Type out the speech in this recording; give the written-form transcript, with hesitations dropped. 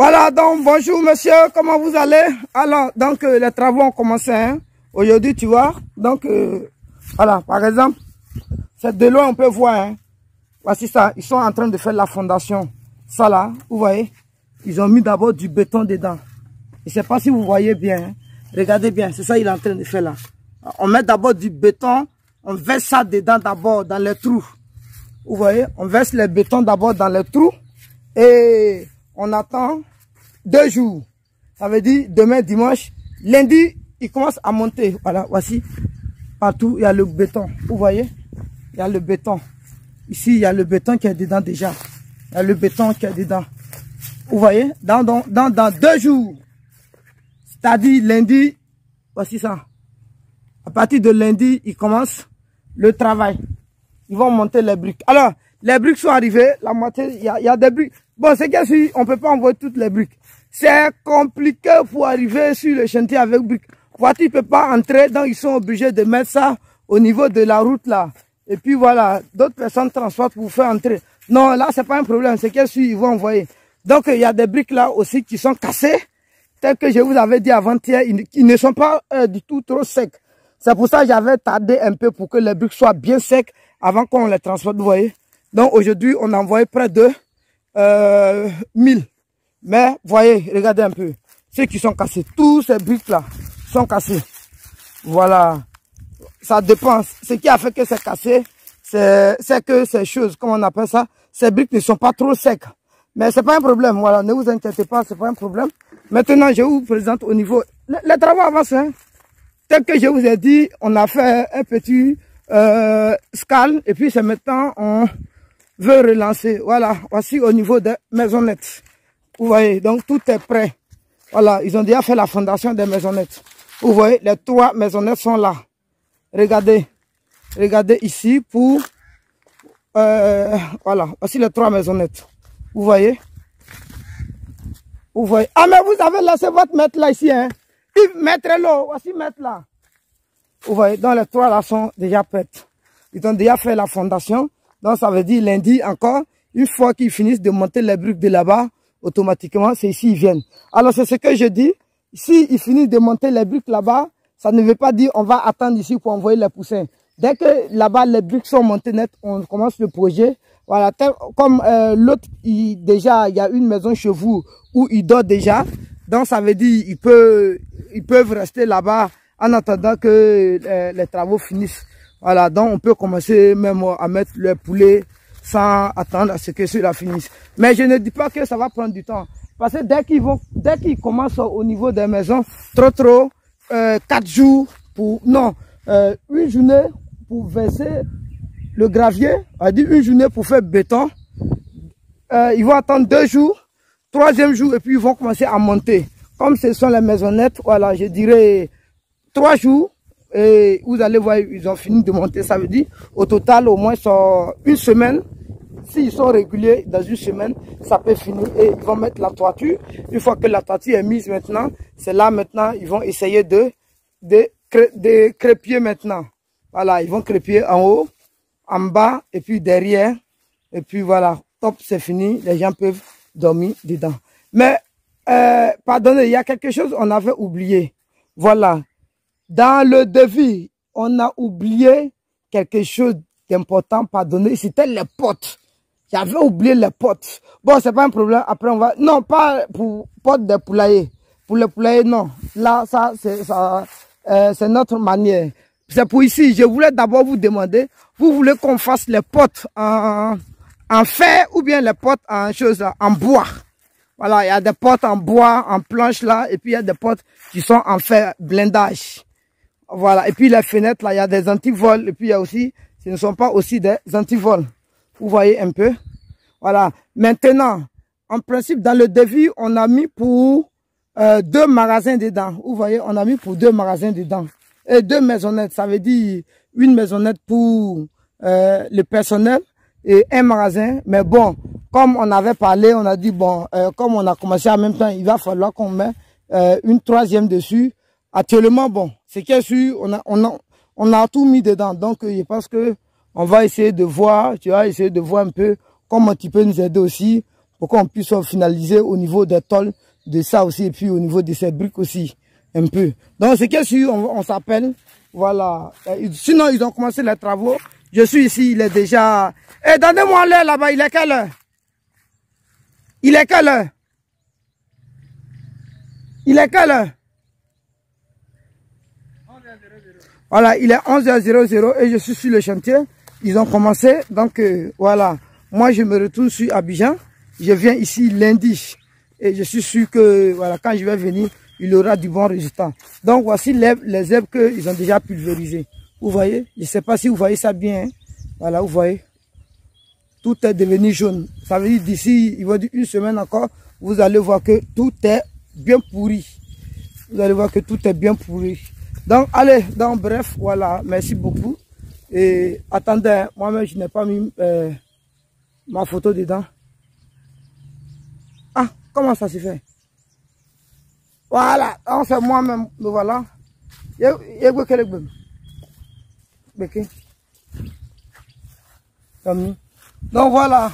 Voilà, donc bonjour monsieur, comment vous allez? Alors, donc les travaux ont commencé, hein. Aujourd'hui, tu vois. Donc, voilà, par exemple, c'est de loin, on peut voir, hein. Voici ça, ils sont en train de faire la fondation. Ça là, vous voyez, ils ont mis d'abord du béton dedans. Je ne sais pas si vous voyez bien, hein. Regardez bien, c'est ça qu'il est en train de faire là. On met d'abord du béton, on verse ça dedans d'abord dans les trous. Vous voyez, on verse le béton d'abord dans les trous et on attend 2 jours. Ça veut dire demain dimanche, lundi, il commence à monter. Voilà, voici, partout il y a le béton. Vous voyez, il y a le béton. Ici, il y a le béton qui est dedans déjà. Il y a le béton qui est dedans. Vous voyez, dans 2 jours, c'est-à-dire lundi, voici ça. À partir de lundi, ils commencent le travail. Ils vont monter les briques. Alors, les briques sont arrivées, la moitié, il y a des briques. Bon, c'est que si on peut pas envoyer toutes les briques. C'est compliqué pour arriver sur le chantier avec briques. Voiture ne peut pas entrer, donc ils sont obligés de mettre ça au niveau de la route là. Et puis voilà, d'autres personnes transportent pour faire entrer. Non, là, c'est pas un problème, c'est que si ils vont envoyer. Donc, il y a des briques là aussi qui sont cassées. Tel que je vous avais dit avant-hier, ils ne sont pas du tout trop secs. C'est pour ça que j'avais tardé un peu pour que les briques soient bien secs avant qu'on les transporte, vous voyez. Donc aujourd'hui, on a envoyé près de 1000. Mais, voyez, regardez un peu. Ceux qui sont cassés, tous ces briques-là sont cassés. Voilà. Ça dépend. Ce qui a fait que c'est cassé, c'est que ces choses, comment on appelle ça, ces briques ne sont pas trop secs. Mais c'est pas un problème, voilà. Ne vous inquiétez pas, c'est pas un problème. Maintenant, je vous présente au niveau... Les travaux avancent, hein. Tel que je vous ai dit, on a fait un petit scale et puis c'est maintenant on veut relancer. Voilà, voici au niveau des maisonnettes. Vous voyez, donc tout est prêt. Voilà, ils ont déjà fait la fondation des maisonnettes. Vous voyez, les 3 maisonnettes sont là. Regardez, regardez ici pour... voilà, voici les 3 maisonnettes. Vous voyez? Vous voyez? Ah mais vous avez laissé votre maître là ici, hein? Maître là, voici maître là. Vous voyez, donc les 3 là sont déjà prêtes. Ils ont déjà fait la fondation. Donc ça veut dire lundi encore, une fois qu'ils finissent de monter les briques de là-bas, automatiquement, c'est ici ils viennent. Alors c'est ce que je dis. Si ils finissent de monter les briques là-bas, ça ne veut pas dire on va attendre ici pour envoyer les poussins. Dès que là-bas les briques sont montées net, on commence le projet. Voilà, comme l'autre, déjà il y a une maison chez vous où il dort déjà. Donc ça veut dire ils peuvent rester là-bas en attendant que les travaux finissent. Voilà, donc on peut commencer même à mettre le poulet sans attendre à ce que cela finisse. Mais je ne dis pas que ça va prendre du temps. Parce que dès qu'ils commencent au niveau des maisons, 4 jours pour, non, une journée pour verser le gravier, on dit une journée pour faire béton. Ils vont attendre 2 jours. 3e jour, et puis ils vont commencer à monter. Comme ce sont les maisonnettes, voilà, je dirais 3 jours, et vous allez voir, ils ont fini de monter. Ça veut dire, au total, au moins, sur une semaine, s'ils sont réguliers, dans une semaine, ça peut finir. Et ils vont mettre la toiture. Une fois que la toiture est mise maintenant, c'est là maintenant, ils vont essayer de crépier maintenant. Voilà, ils vont crépier en haut, en bas, et puis derrière. Et puis voilà, top, c'est fini, les gens peuvent dormir dedans. Mais, pardonnez, il y a quelque chose qu'on avait oublié. Voilà. Dans le devis, on a oublié quelque chose d'important, pardonnez, c'était les potes. J'avais oublié les potes. Bon, c'est pas un problème, après on va... Non, pas pour potes de poulailler. Pour le poulailler, non. Là, ça, c'est notre manière. C'est pour ici, je voulais d'abord vous demander, vous voulez qu'on fasse les potes en fer ou bien les portes en bois. Voilà, il y a des portes en bois, en planche là, et puis il y a des portes qui sont en fer blindage. Voilà, et puis les fenêtres là, il y a des antivols, et puis il y a aussi, ce ne sont pas aussi des antivols. Vous voyez un peu. Voilà, maintenant, en principe, dans le devis, on a mis pour 2 magasins dedans. Vous voyez, on a mis pour 2 magasins dedans. Et 2 maisonnettes, ça veut dire une maisonnette pour le personnel et un magasin. Mais bon, comme on avait parlé, on a dit bon, comme on a commencé en même temps, il va falloir qu'on mette une 3e dessus. Actuellement, bon, c'est qu'il y a sûr, on a tout mis dedans. Donc, je pense que on va essayer de voir, tu vas essayer de voir un peu comment tu peux nous aider aussi pour qu'on puisse finaliser au niveau des tôles de ça aussi, et puis au niveau de ces briques aussi, un peu. Donc, c'est que si on s'appelle, voilà. Sinon, ils ont commencé les travaux. Je suis ici, il est déjà... Eh, donnez-moi l'heure là-bas, il est quelle heure? Il est quelle heure? Il est quelle heure? Voilà, il est 11h00 et je suis sur le chantier. Ils ont commencé, donc voilà. Moi, je me retourne sur Abidjan. Je viens ici lundi. Et je suis sûr que voilà, quand je vais venir, il aura du bon résultat. Donc voici les herbes qu'ils ont déjà pulvérisées. Vous voyez, je ne sais pas si vous voyez ça bien. Hein? Voilà, vous voyez. Tout est devenu jaune. Ça veut dire d'ici, il va dire une semaine encore, vous allez voir que tout est bien pourri. Vous allez voir que tout est bien pourri. Donc allez, donc bref, voilà, merci beaucoup. Et attendez, moi-même je n'ai pas mis ma photo dedans. Ah, comment ça se fait? Voilà, donc c'est moi-même, voilà. Donc voilà.